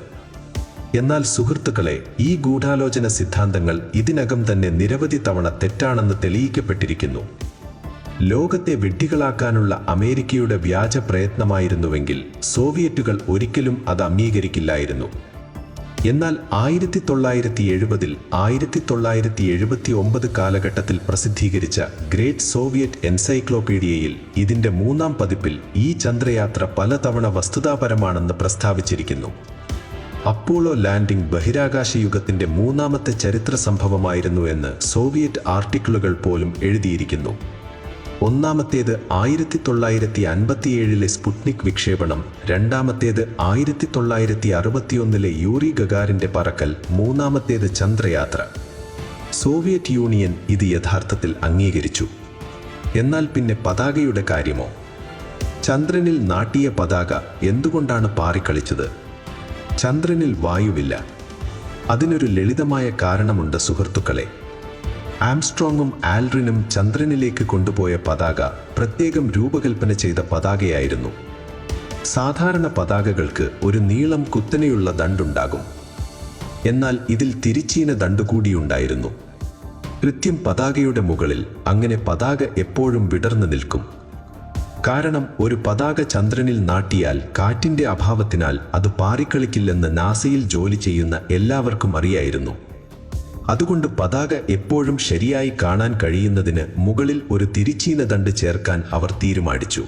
എന്നാൽ സുഹൃത്തുക്കളെ, ഈ ഗൂഢാലോചന സിദ്ധാന്തങ്ങൾ ഇതിനകം തന്നെ നിരവധി തവണ തെറ്റാണെന്ന് തെളിയിക്കപ്പെട്ടിരിക്കുന്നു. ലോകത്തെ വിഡ്ഢികളാക്കാനുള്ള അമേരിക്കയുടെ വ്യാജ പ്രയത്നമായിരുന്നുവെങ്കിൽ സോവിയറ്റുകൾ ഒരിക്കലും അത് അംഗീകരിക്കില്ലായിരുന്നു. എന്നാൽ 1970 1979 കാലഘട്ടത്തിൽ പ്രസിദ്ധീകരിച്ച ഗ്രേറ്റ് സോവിയറ്റ് എൻസൈക്ലോപീഡിയയിൽ ഇതിന്റെ 3ാം പതിപ്പിൽ ഈ ചന്ദ്രയാത്ര പലതവണ വസ്തുതാപരമാണെന്ന് പ്രസ്താവിച്ചിരിക്കുന്നു. അപ്പോളോ ലാൻഡിംഗ് ബഹിരാകാശ യുഗത്തിന്റെ 3ാമത്തെ ചരിത്ര സംഭവമായിരുന്നു എന്ന് സോവിയറ്റ് ആർട്ടിക്കിളുകൾ പോലും എഴുതിയിരിക്കുന്നു. ഒന്നാമത്തേത് 1957 സ്പുട്നിക് വിക്ഷേപണം, രണ്ടാമത്തേത് 1961 യൂറി ഗഗാറിന്റെ പറക്കൽ, മൂന്നാമത്തേത് ചന്ദ്രയാത്ര. സോവിയറ്റ് യൂണിയൻ ഇത് യഥാർത്ഥത്തിൽ അംഗീകരിച്ചു. എന്നാൽ പിന്നെ പതാകയുടെ കാര്യമോ? ചന്ദ്രനിൽ നാട്ടിയ പതാക എന്തുകൊണ്ടാണ് പാറിക്കളിച്ചത്? ചന്ദ്രനിൽ വായുവില്ല. അതിനൊരു ലളിതമായ കാരണമുണ്ട് സുഹൃത്തുക്കളെ. ആംസ്ട്രോങ്ങും ആൽഡ്രിനും ചന്ദ്രനിലേക്ക് കൊണ്ടുപോയ പതാക പ്രത്യേകം രൂപകൽപ്പന ചെയ്ത പതാകയായിരുന്നു. സാധാരണ പതാകകൾക്ക് ഒരു നീളം കുത്തനെയുള്ള ദണ്ടുണ്ടാകും. എന്നാൽ ഇതിൽ തിരിച്ചീന ദണ്ടുകൂടിയുണ്ടായിരുന്നു. കൃത്യം പതാകയുടെ മുകളിൽ. അങ്ങനെ പതാക എപ്പോഴും വിടർന്നു നിൽക്കും. കാരണം ഒരു പതാക ചന്ദ്രനിൽ നാട്ടിയാൽ കാറ്റിന്റെ അഭാവത്തിനാൽ അത് പാറിക്കളിക്കില്ലെന്ന് നാസയിൽ ജോലി ചെയ്യുന്ന എല്ലാവർക്കും അറിയായിരുന്നു. അതുകൊണ്ട് പതാക എപ്പോഴും ശരിയായി കാണാൻ കഴിയുന്നതിന് മുകളിൽ ഒരു തിരിച്ചീന ദണ്ട് ചേർക്കാൻ അവർ തീരുമാനിച്ചു.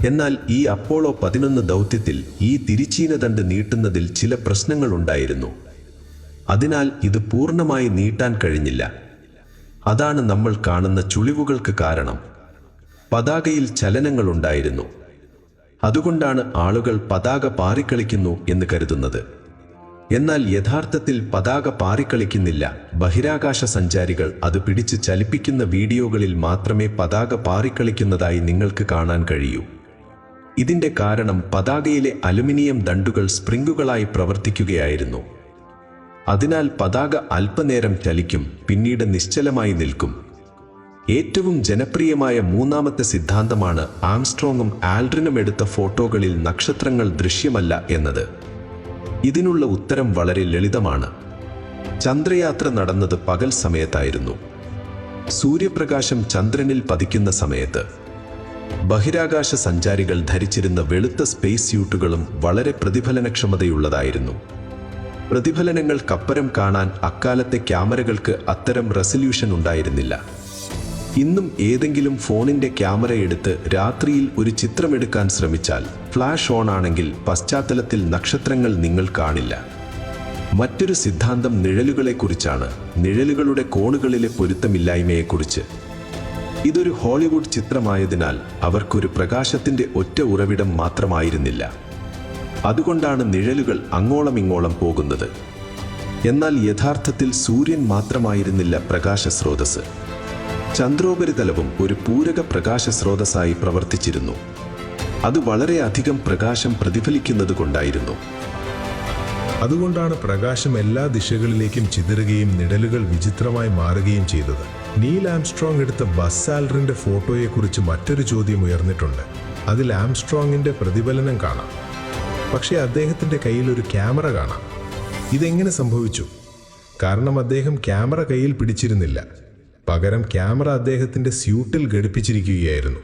എന്നാൽ ഈ അപ്പോളോ 11 ദൗത്യത്തിൽ ഈ തിരിച്ചീന ദണ്ട് നീട്ടുന്നതിൽ ചില പ്രശ്നങ്ങളുണ്ടായിരുന്നു. അതിനാൽ ഇത് പൂർണ്ണമായി നീട്ടാൻ കഴിഞ്ഞില്ല. അതാണ് നമ്മൾ കാണുന്ന ചുളിവുകൾക്ക് കാരണം. പതാകയിൽ ചലനങ്ങളുണ്ടായിരുന്നു. അതുകൊണ്ടാണ് ആളുകൾ പതാക പാറിക്കളിക്കുന്നു എന്ന് കരുതുന്നത്. എന്നാൽ യഥാർത്ഥത്തിൽ പതാക പാറിക്കളിക്കുന്നില്ല. ബഹിരാകാശ സഞ്ചാരികൾ അത് പിടിച്ച് ചലിപ്പിക്കുന്ന വീഡിയോകളിൽ മാത്രമേ പതാക പാറിക്കളിക്കുന്നതായി നിങ്ങൾക്ക് കാണാൻ കഴിയൂ. ഇതിന്റെ കാരണം പതാകയിലെ അലുമിനിയം ദണ്ടുകൾ സ്പ്രിങ്ങുകളായി പ്രവർത്തിക്കുകയായിരുന്നു. അതിനാൽ പതാക അല്പനേരം ചലിക്കും, പിന്നീട് നിശ്ചലമായി നിൽക്കും. ഏറ്റവും ജനപ്രിയമായ മൂന്നാമത്തെ സിദ്ധാന്തമാണ് ആംസ്ട്രോങ്ങും ആൽഡ്രിനും എടുത്ത ഫോട്ടോകളിൽ നക്ഷത്രങ്ങൾ ദൃശ്യമല്ല എന്നത്. ഇതിനുള്ള ഉത്തരം വളരെ ലളിതമാണ്. ചന്ദ്രയാത്ര നടന്നത് പകൽ സമയത്തായിരുന്നു. സൂര്യപ്രകാശം ചന്ദ്രനിൽ പതിക്കുന്ന സമയത്ത്. ബഹിരാകാശ സഞ്ചാരികൾ ധരിച്ചിരുന്ന വെളുത്ത സ്പേസ് സ്യൂട്ടുകളും വളരെ പ്രതിഫലനക്ഷമതയുള്ളതായിരുന്നു. പ്രതിഫലനങ്ങൾക്കപ്പുറം കാണാൻ അക്കാലത്തെ ക്യാമറകൾക്ക് അത്തരം റെസല്യൂഷൻ ഉണ്ടായിരുന്നില്ല. ഇന്നും ഏതെങ്കിലും ഫോണിന്റെ ക്യാമറ എടുത്ത് രാത്രിയിൽ ഒരു ചിത്രമെടുക്കാൻ ശ്രമിച്ചാൽ ഫ്ലാഷ് ഓൺ ആണെങ്കിൽ പശ്ചാത്തലത്തിൽ നക്ഷത്രങ്ങൾ നിങ്ങൾ കാണില്ല. മറ്റൊരു സിദ്ധാന്തം നിഴലുകളെക്കുറിച്ചാണ്, നിഴലുകളുടെ കോണുകളിലെ പൊരുത്തമില്ലായ്മയെക്കുറിച്ച്. ഇതൊരു ഹോളിവുഡ് ചിത്രമായതിനാൽ അവർക്കൊരു പ്രകാശത്തിന്റെ ഒറ്റ ഉറവിടം മാത്രമായിരുന്നില്ല. അതുകൊണ്ടാണ് നിഴലുകൾ അങ്ങോളം ഇങ്ങോളം പോകുന്നത്. എന്നാൽ യഥാർത്ഥത്തിൽ സൂര്യൻ മാത്രമായിരുന്നില്ല പ്രകാശ സ്രോതസ്. ചന്ദ്രോപരിതലവും ഒരു പൂരക പ്രകാശ സ്രോതസ്സായി പ്രവർത്തിച്ചിരുന്നു. അത് വളരെയധികം പ്രകാശം പ്രതിഫലിക്കുന്നത് കൊണ്ടായിരുന്നു. അതുകൊണ്ടാണ് പ്രകാശം എല്ലാ ദിശകളിലേക്കും ചിതറുകയും നിഴലുകൾ വിചിത്രമായി മാറുകയും ചെയ്തത്. നീൽ ആംസ്ട്രോങ് എടുത്ത ബസ് ആൽഡ്രിന്റെ ഫോട്ടോയെക്കുറിച്ച് മറ്റൊരു ചോദ്യം ഉയർന്നിട്ടുണ്ട്. അതിൽ ആംസ്ട്രോങ്ങിന്റെ പ്രതിഫലനം കാണാം, പക്ഷേ അദ്ദേഹത്തിന്റെ കയ്യിൽ ഒരു ക്യാമറ കാണാം. ഇതെങ്ങനെ സംഭവിച്ചു? കാരണം അദ്ദേഹം ക്യാമറ കയ്യിൽ പിടിച്ചിരുന്നില്ല. പകരം ക്യാമറ അദ്ദേഹത്തിന്റെ സ്യൂട്ടിൽ ഘടിപ്പിച്ചിരിക്കുകയായിരുന്നു.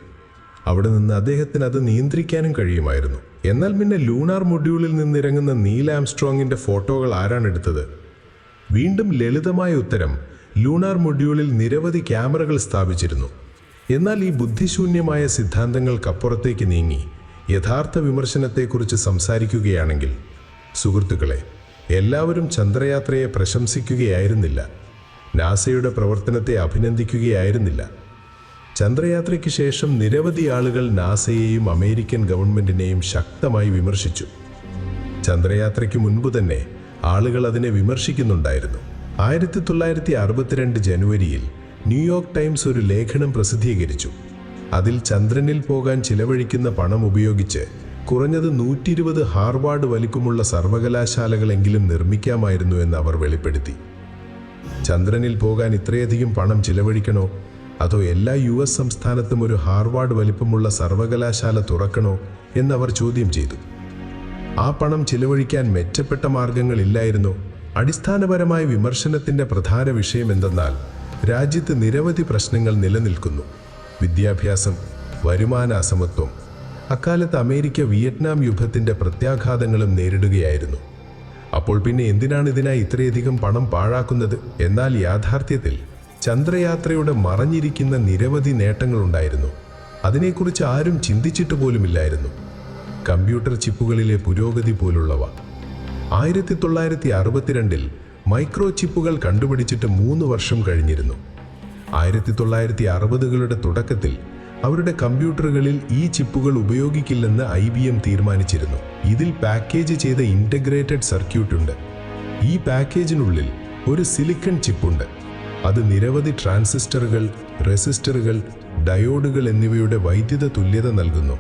അവിടെ നിന്ന് അദ്ദേഹത്തിന് അത് നിയന്ത്രിക്കാനും കഴിയുമായിരുന്നു. എന്നാൽ പിന്നെ ലൂണാർ മൊഡ്യൂളിൽ നിന്നിറങ്ങുന്ന നീൽ ആംസ്ട്രോങ്ങിന്റെ ഫോട്ടോകൾ ആരാണ് എടുത്തത്? വീണ്ടും ലളിതമായ ഉത്തരം, ലൂണാർ മൊഡ്യൂളിൽ നിരവധി ക്യാമറകൾ സ്ഥാപിച്ചിരുന്നു. എന്നാൽ ഈ ബുദ്ധിശൂന്യമായ സിദ്ധാന്തങ്ങൾക്കപ്പുറത്തേക്ക് നീങ്ങി യഥാർത്ഥ വിമർശനത്തെക്കുറിച്ച് സംസാരിക്കുകയാണെങ്കിൽ, സുഹൃത്തുക്കളെ, എല്ലാവരും ചന്ദ്രയാത്രയെ പ്രശംസിക്കുകയായിരുന്നില്ല. നാസയുടെ പ്രവർത്തനത്തെ അഭിനന്ദിക്കുകയായിരുന്നില്ല. ചന്ദ്രയാത്രയ്ക്ക് ശേഷം നിരവധി ആളുകൾ നാസയെയും അമേരിക്കൻ ഗവൺമെന്റിനെയും ശക്തമായി വിമർശിച്ചു. ചന്ദ്രയാത്രയ്ക്ക് മുൻപ് തന്നെ ആളുകൾ അതിനെ വിമർശിക്കുന്നുണ്ടായിരുന്നു. 1962 ജനുവരിയിൽ ന്യൂയോർക്ക് ടൈംസ് ഒരു ലേഖനം പ്രസിദ്ധീകരിച്ചു. അതിൽ ചന്ദ്രനിൽ പോകാൻ ചിലവഴിക്കുന്ന പണം ഉപയോഗിച്ച് കുറഞ്ഞത് 120 ഹാർവാർഡ് വലിപ്പമുള്ള സർവകലാശാലകളെങ്കിലും നിർമ്മിക്കാമായിരുന്നു എന്ന് അവർ വെളിപ്പെടുത്തി. ചന്ദ്രനിൽ പോകാൻ ഇത്രയധികം പണം ചിലവഴിക്കണോ, അതോ എല്ലാ US സംസ്ഥാനത്തും ഒരു ഹാർവാർഡ് വലിപ്പമുള്ള സർവകലാശാല തുറക്കണോ എന്നവർ ചോദ്യം ചെയ്തു. ആ പണം ചിലവഴിക്കാൻ മെച്ചപ്പെട്ട മാർഗങ്ങളില്ലായിരുന്നോ? അടിസ്ഥാനപരമായ വിമർശനത്തിന്റെ പ്രധാന വിഷയം എന്തെന്നാൽ, രാജ്യത്ത് നിരവധി പ്രശ്നങ്ങൾ നിലനിൽക്കുന്നു. വിദ്യാഭ്യാസം, വരുമാന അസമത്വം. അക്കാലത്ത് അമേരിക്ക വിയറ്റ്നാം യുദ്ധത്തിന്റെ പ്രത്യാഘാതങ്ങളും നേരിടുകയായിരുന്നു. അപ്പോൾ പിന്നെ എന്തിനാണ് ഇതിനായി ഇത്രയധികം പണം പാഴാക്കുന്നത്? എന്നാൽ യാഥാർത്ഥ്യത്തിൽ ചന്ദ്രയാത്രയുടെ മറഞ്ഞിരിക്കുന്ന നിരവധി നേട്ടങ്ങളുണ്ടായിരുന്നു. അതിനെക്കുറിച്ച് ആരും ചിന്തിച്ചിട്ട് പോലുമില്ലായിരുന്നു. കമ്പ്യൂട്ടർ ചിപ്പുകളിലെ പുരോഗതി പോലുള്ളവ. 1962 മൈക്രോ ചിപ്പുകൾ കണ്ടുപിടിച്ചിട്ട് 3 വർഷം കഴിഞ്ഞിരുന്നു. 1960കളുടെ തുടക്കത്തിൽ അവരുടെ കമ്പ്യൂട്ടറുകളിൽ ഈ ചിപ്പുകൾ ഉപയോഗിക്കില്ലെന്ന് IBM തീരുമാനിച്ചിരുന്നു. ഇതിൽ പാക്കേജ് ചെയ്ത ഇൻ്റഗ്രേറ്റഡ് സർക്യൂട്ട് ഉണ്ട്. ഈ പാക്കേജിനുള്ളിൽ ഒരു സിലിക്കൺ ചിപ്പുണ്ട്. അത് നിരവധി ട്രാൻസിസ്റ്ററുകൾ, റെസിസ്റ്ററുകൾ, ഡയോഡുകൾ എന്നിവയുടെ വൈദ്യുത തുല്യത നൽകുന്നു.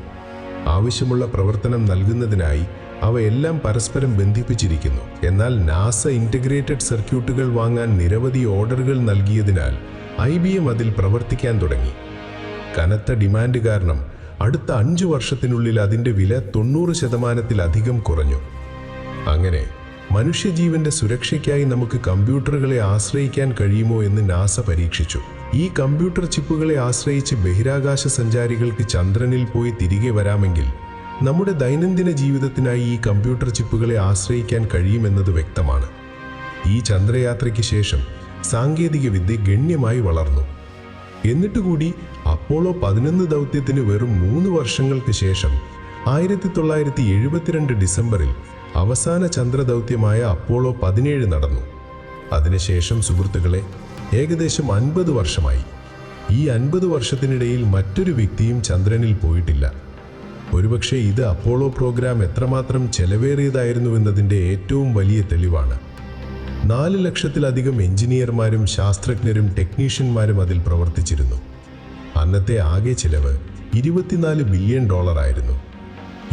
ആവശ്യമുള്ള പ്രവർത്തനം നൽകുന്നതിനായി അവയെല്ലാം പരസ്പരം ബന്ധിപ്പിച്ചിരിക്കുന്നു. എന്നാൽ നാസ ഇൻ്റഗ്രേറ്റഡ് സർക്യൂട്ടുകൾ വാങ്ങാൻ നിരവധി ഓർഡറുകൾ നൽകിയതിനാൽ IBM അതിൽ പ്രവർത്തിക്കാൻ തുടങ്ങി. കനത്ത ഡിമാൻഡ് കാരണം അടുത്ത 5 വർഷത്തിനുള്ളിൽ അതിൻ്റെ വില 90% കുറഞ്ഞു. അങ്ങനെ മനുഷ്യജീവന്റെ സുരക്ഷയ്ക്കായി നമുക്ക് കമ്പ്യൂട്ടറുകളെ ആശ്രയിക്കാൻ കഴിയുമോ എന്ന് നാസ പരീക്ഷിച്ചു. ഈ കമ്പ്യൂട്ടർ ചിപ്പുകളെ ആശ്രയിച്ച് ബഹിരാകാശ സഞ്ചാരികൾക്ക് ചന്ദ്രനിൽ പോയി തിരികെ വരാമെങ്കിൽ നമ്മുടെ ദൈനംദിന ജീവിതത്തിനായി ഈ കമ്പ്യൂട്ടർ ചിപ്പുകളെ ആശ്രയിക്കാൻ കഴിയുമെന്നത് വ്യക്തമാണ്. ഈ ചന്ദ്രയാത്രയ്ക്ക് ശേഷം സാങ്കേതികവിദ്യ ഗണ്യമായി വളർന്നു. എന്നിട്ടുകൂടി അപ്പോളോ 11 ദൗത്യത്തിന് വെറും 3 വർഷങ്ങൾക്ക് ശേഷം 1972 ഡിസംബറിൽ അവസാന ചന്ദ്രദൗത്യമായ അപ്പോളോ 17 നടന്നു. അതിനുശേഷം സുഹൃത്തുക്കളെ, ഏകദേശം 50 വർഷമായി. ഈ 50 വർഷത്തിനിടയിൽ മറ്റൊരു വ്യക്തിയും ചന്ദ്രനിൽ പോയിട്ടില്ല. ഒരുപക്ഷെ ഇത് അപ്പോളോ പ്രോഗ്രാം എത്രമാത്രം ചെലവേറിയതായിരുന്നുവെന്നതിൻ്റെ ഏറ്റവും വലിയ തെളിവാണ്. 4 ലക്ഷത്തിലധികം എഞ്ചിനീയർമാരും ശാസ്ത്രജ്ഞരും ടെക്നീഷ്യന്മാരും അതിൽ പ്രവർത്തിച്ചിരുന്നു. അന്നത്തെ ആകെ ചിലവ് $24 ബില്യൺ ആയിരുന്നു.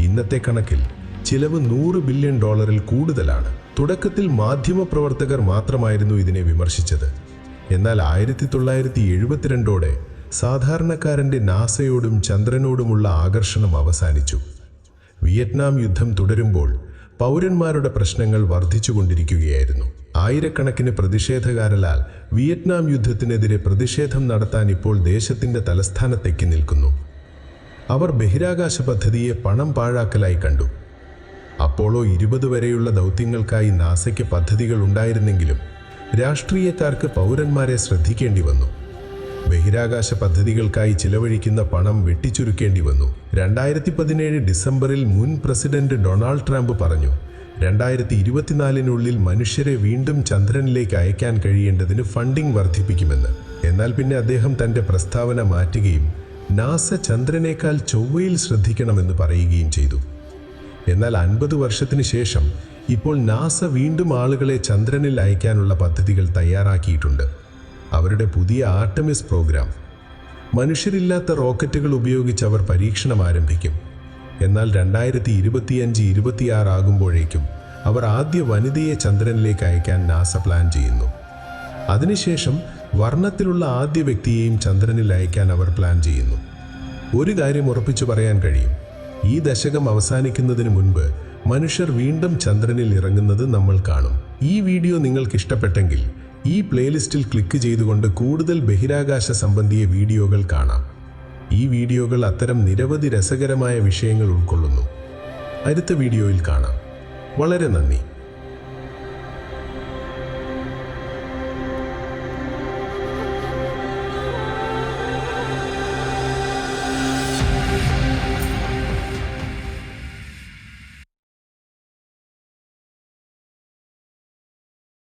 ഇന്നത്തെ കണക്കിൽ ചിലവ് $100 ബില്യൺ കൂടുതലാണ്. തുടക്കത്തിൽ മാധ്യമപ്രവർത്തകർ മാത്രമായിരുന്നു ഇതിനെ വിമർശിച്ചത്. എന്നാൽ 1972ഓടെ സാധാരണക്കാരൻ്റെ നാസയോടും ചന്ദ്രനോടുമുള്ള ആകർഷണം അവസാനിച്ചു. വിയറ്റ്നാം യുദ്ധം തുടരുമ്പോൾ പൗരന്മാരുടെ പ്രശ്നങ്ങൾ വർദ്ധിച്ചുകൊണ്ടിരിക്കുകയായിരുന്നു. ആയിരക്കണക്കിന് പ്രതിഷേധക്കാരാൽ വിയറ്റ്നാം യുദ്ധത്തിനെതിരെ പ്രതിഷേധം നടത്താൻ ഇപ്പോൾ ദേശത്തിൻ്റെ തലസ്ഥാനത്തേക്ക് നിൽക്കുന്നു. അവർ ബഹിരാകാശ പദ്ധതിയെ പണം പാഴാക്കലായി കണ്ടു. അപ്പോളോ 20 വരെയുള്ള ദൗത്യങ്ങൾക്കായി നാസയ്ക്ക് പദ്ധതികൾ ഉണ്ടായിരുന്നെങ്കിലും രാഷ്ട്രീയക്കാർക്ക് പൗരന്മാരെ ശ്രദ്ധിക്കേണ്ടി വന്നു. ബഹിരാകാശ പദ്ധതികൾക്കായി ചിലവഴിക്കുന്ന പണം വെട്ടിച്ചുരുക്കേണ്ടി വന്നു. 2017 ഡിസംബറിൽ മുൻ പ്രസിഡന്റ് ഡൊണാൾഡ് ട്രംപ് പറഞ്ഞു, 2024 മനുഷ്യരെ വീണ്ടും ചന്ദ്രനിലേക്ക് അയക്കാൻ കഴിയേണ്ടതിന് ഫണ്ടിംഗ് വർദ്ധിപ്പിക്കുമെന്ന്. എന്നാൽ പിന്നെ അദ്ദേഹം തൻ്റെ പ്രസ്താവന മാറ്റുകയും നാസ ചന്ദ്രനേക്കാൾ ചൊവ്വയിൽ ശ്രദ്ധിക്കണമെന്ന് പറയുകയും ചെയ്തു. എന്നാൽ 50 വർഷത്തിന് ശേഷം ഇപ്പോൾ നാസ വീണ്ടും ആളുകളെ ചന്ദ്രനിൽ അയക്കാനുള്ള പദ്ധതികൾ തയ്യാറാക്കിയിട്ടുണ്ട്. അവരുടെ പുതിയ ആർടെമിസ് പ്രോഗ്രാം. മനുഷ്യരില്ലാത്ത റോക്കറ്റുകൾ ഉപയോഗിച്ച് അവർ പരീക്ഷണം ആരംഭിക്കും. എന്നാൽ 2025-26 ആകുമ്പോഴേക്കും അവർ ആദ്യ വനിതയെ ചന്ദ്രനിലേക്ക് അയക്കാൻ നാസ പ്ലാൻ ചെയ്യുന്നു. അതിനുശേഷം വർണ്ണത്തിലുള്ള ആദ്യ വ്യക്തിയെയും ചന്ദ്രനിൽ അയക്കാൻ അവർ പ്ലാൻ ചെയ്യുന്നു. ഒരു കാര്യം ഉറപ്പിച്ചു പറയാൻ കഴിയും, ഈ ദശകം അവസാനിക്കുന്നതിന് മുൻപ് മനുഷ്യർ വീണ്ടും ചന്ദ്രനിൽ ഇറങ്ങുന്നത് നമ്മൾ കാണും. ഈ വീഡിയോ നിങ്ങൾക്ക് ഇഷ്ടപ്പെട്ടെങ്കിൽ ഈ പ്ലേലിസ്റ്റിൽ ക്ലിക്ക് ചെയ്തുകൊണ്ട് കൂടുതൽ ബഹിരാകാശ സംബന്ധിയ വീഡിയോകൾ കാണാം. ഈ വീഡിയോകൾ അത്തരം നിരവധി രസകരമായ വിഷയങ്ങൾ ഉൾക്കൊള്ളുന്നു. അടുത്ത വീഡിയോയിൽ കാണാം. വളരെ നന്ദി.